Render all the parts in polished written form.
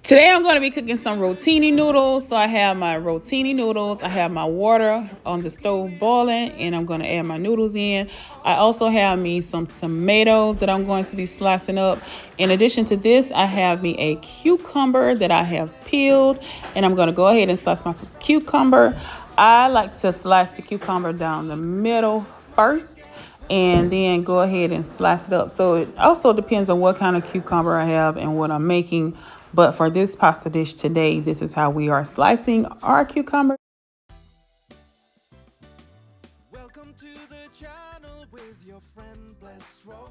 Today I'm going to be cooking some rotini noodles. So I have my rotini noodles. I have my water on the stove boiling, and I'm going to add my noodles in. I also have me some tomatoes that I'm going to be slicing up. In addition to this, I have me a cucumber that I have peeled, and I'm going to go ahead and slice my cucumber. I like to slice the cucumber down the middle first, and then go ahead and slice it up. So it also depends on what kind of cucumber I have and what I'm making. But for this pasta dish today, this is how we are slicing our cucumber. Welcome to the channel with your friend Bless Row.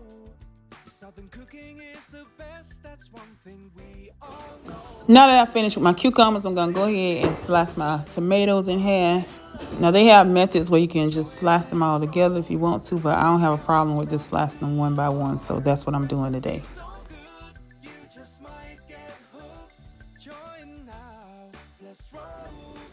Southern cooking is the best, that's one thing we all know. Now that I finished with my cucumbers, I'm going to go ahead and slice my tomatoes in half. Now they have methods where you can just slice them all together if you want to, but I don't have a problem with just slicing them one by one. So that's what I'm doing today. So good, you just might get hooked. Join now, Bless Row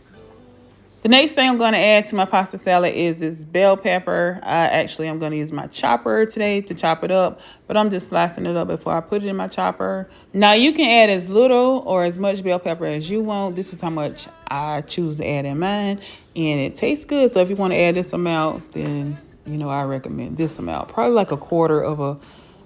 cooks. The next thing I'm going to add to my pasta salad is this bell pepper. I'm going to use my chopper today to chop it up, but I'm just slicing it up before I put it in my chopper. Now you can add as little or as much bell pepper as you want. This is how much I choose to add in mine, and it tastes good. So if you want to add this amount, then I recommend this amount, probably like a quarter of a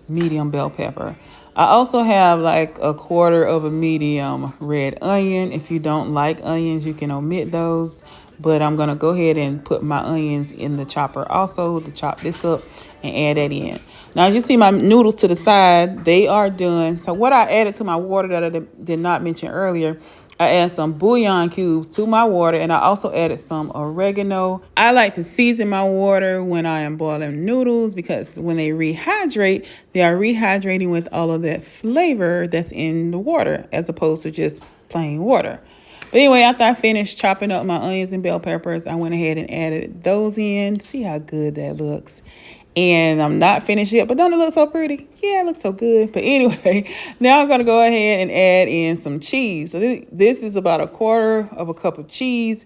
medium bell pepper. I also have like a quarter of a medium red onion. If you don't like onions, you can omit those. But I'm going to go ahead and put my onions in the chopper also to chop this up and add that in. Now, as you see my noodles to the side, they are done. So what I added to my water that I did not mention earlier, I added some bouillon cubes to my water, and I also added some oregano. I like to season my water when I am boiling noodles because when they rehydrate, they are rehydrating with all of that flavor that's in the water as opposed to just plain water. But anyway, after I finished chopping up my onions and bell peppers, I went ahead and added those in. See how good that looks. And I'm not finished yet, but don't it look so pretty? Yeah, it looks so good. But anyway, now I'm going to go ahead and add in some cheese. So this is about a quarter of a cup of cheese.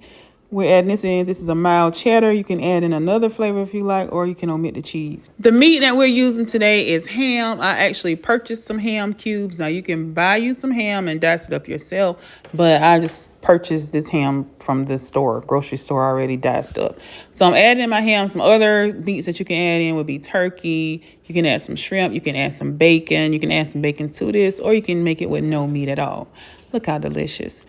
We're adding this in. This is a mild cheddar. You can add in another flavor if you like, or you can omit the cheese. The meat that we're using today is ham. I actually purchased some ham cubes. Now you can buy you some ham and dice it up yourself, but I just purchased this ham from the store, grocery store, already diced up. So I'm adding in my ham. Some other meats that you can add in would be turkey. You can add some shrimp. You can add some bacon. You can add some bacon to this, or you can make it with no meat at all. Look how delicious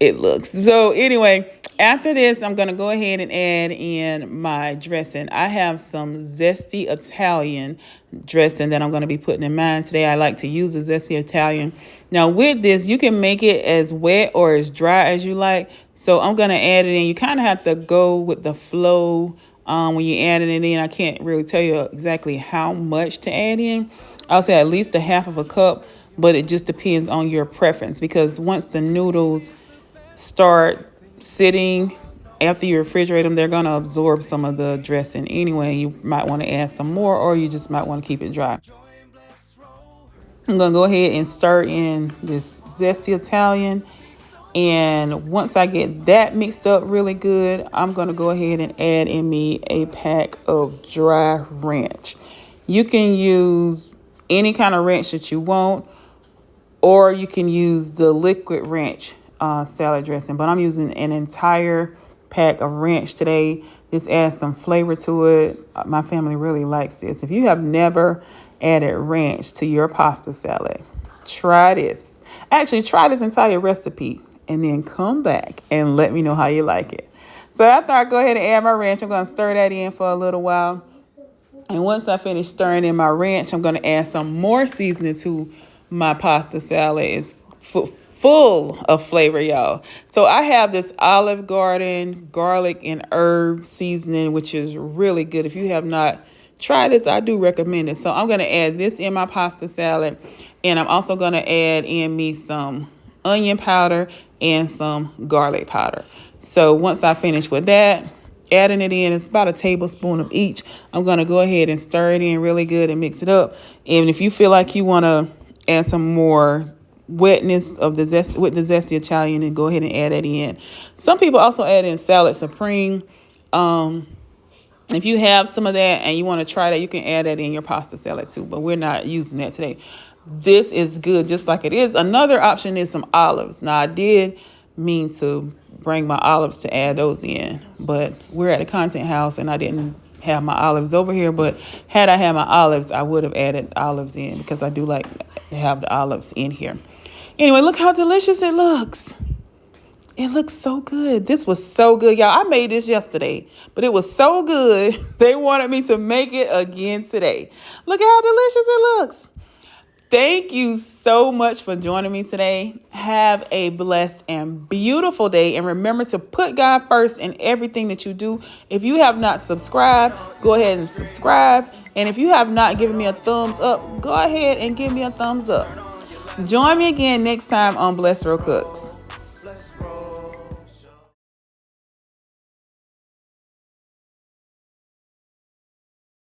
it looks. So anyway, after this, I'm going to go ahead and add in my dressing. I have some zesty Italian dressing that I'm going to be putting in mine today. I like to use a zesty Italian. Now with this, you can make it as wet or as dry as you like. So I'm going to add it in. You kind of have to go with the flow when you're adding it in. I can't really tell you exactly how much to add in. I'll say at least a half of a cup, but it just depends on your preference, because once the noodles start sitting after you refrigerate them, they're going to absorb some of the dressing anyway. You might want to add some more, or you just might want to keep it dry. I'm going to go ahead and stir in this zesty Italian, and once I get that mixed up really good, I'm going to go ahead and add in me a pack of dry ranch. You can use any kind of ranch that you want, or you can use the liquid ranch salad dressing, but I'm using an entire pack of ranch today. This adds some flavor to it. My family really likes this. If you have never added ranch to your pasta salad, try this. Actually, try this entire recipe and then come back and let me know how you like it. So after I go ahead and add my ranch, I'm going to stir that in for a little while. And once I finish stirring in my ranch, I'm going to add some more seasoning to my pasta salad. It's full of flavor, y'all. So I have this Olive Garden garlic and herb seasoning, which is really good. If you have not tried this, I do recommend it. So I'm going to add this in my pasta salad, and I'm also going to add in me some onion powder and some garlic powder. So once I finish with that, adding it in, it's about a tablespoon of each. I'm going to go ahead and stir it in really good and mix it up. And if you feel like you want to add some more wetness of the zesty Italian, and go ahead and add that in. Some people also add in salad supreme. If you have some of that and you want to try that, you can add that in your pasta salad too, but we're not using that today. This is good just like it is. Another option is some olives. Now, I did mean to bring my olives to add those in, but we're at a content house and I didn't have my olives over here. But had I had my olives, I would have added olives in because I do like to have the olives in here. Anyway, look how delicious it looks. It looks so good. This was so good, y'all. I made this yesterday, but it was so good. They wanted me to make it again today. Look at how delicious it looks. Thank you so much for joining me today. Have a blessed and beautiful day. And remember to put God first in everything that you do. If you have not subscribed, go ahead and subscribe. And if you have not given me a thumbs up, go ahead and give me a thumbs up. Join me again next time on Blessed Real Cooks.